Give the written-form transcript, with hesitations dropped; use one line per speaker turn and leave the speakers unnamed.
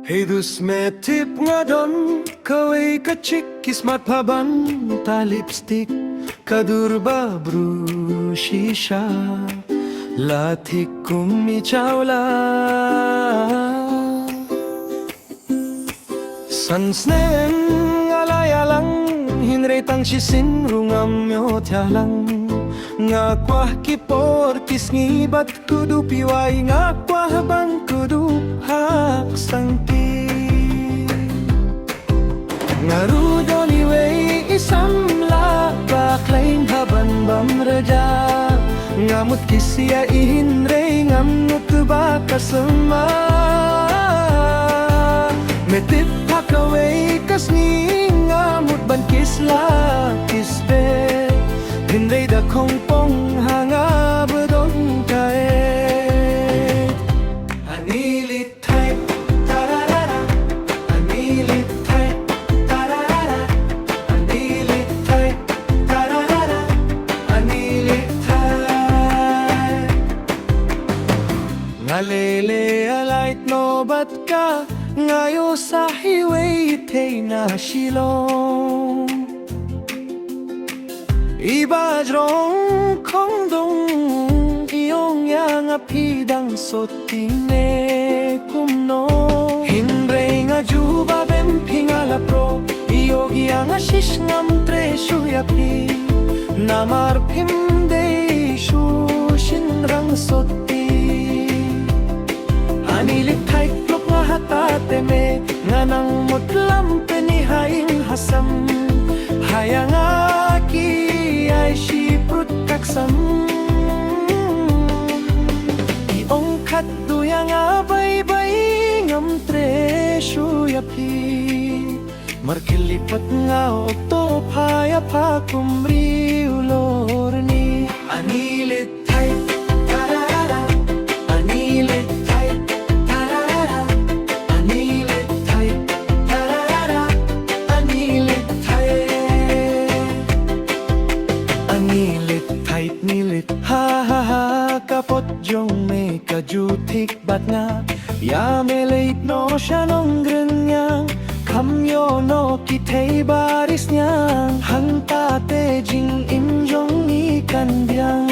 Hidus med tip ngadon kaway kachik kismat paban ta lipstick kadurba bru shisha lathik kumi chawla sansnen alayalang hinre tang sisin rungam myo thyalang nga kwah kipor kisngi bat kudu piwai nga kwah bang kudu hak sangti nga rudoli wei isam la baklain haban bam raja nga mut kisia ihinre ngam nut ba kasama metip hakawei kasni nga mut ban kisla kispe hinre da khong pong hanga bedon kae anilit thait tararara anilit thait tararara anilit thait tararara anilit thait ngalele alait no bat ka ngayo sa highway thay na shilong ibajrong không đông iyong yang apidang sotine kumno hinre nga juba bem pingala pro iyogi ang ashish ngam tre shuyapi namar pimde shu shinrang soti anilit thait lok nga hatate me nga nang mutlam penihaing hasam hayang aki ay shiprut kaksam iong katduyang abay-bay ngam tre shuyapi markilipat nga okto paya pa kumri ulorni anilit thait tarara anilit thait tarara anilit thait tarara anilit thait anilit thait nilit ha ha ha kapot jong me kajutik bat nga ya me leit no shanong grenya kamyo no kitay baris niya hang tate jing im jong ni kandyang